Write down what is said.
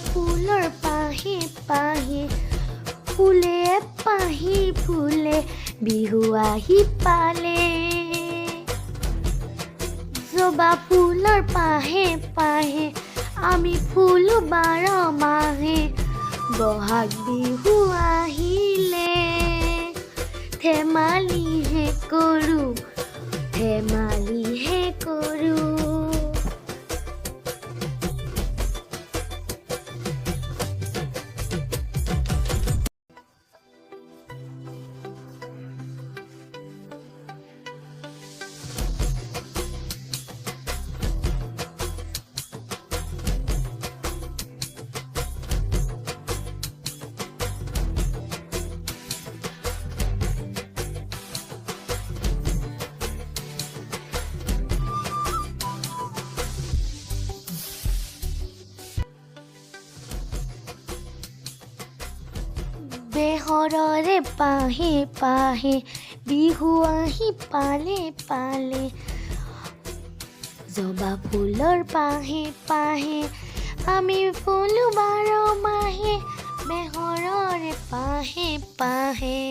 ফুলৰ পাহি পাহি ফুলে পাহি ফুলে বিহু আহি পালে জবা ফুলৰ পাহে পাহে আমি ফুলো 12 মাহে বহাগ বিহু আহিলে ধেমালিহে কৰোঁ ধেমালিহে কৰোঁ বেহৰৰে পাহে পাহে বিহু আহি পালে পালে জবা ফুলৰ পাহে পাহে আমি ফুলো 12 মাহে বেহৰৰে পাহে পাহে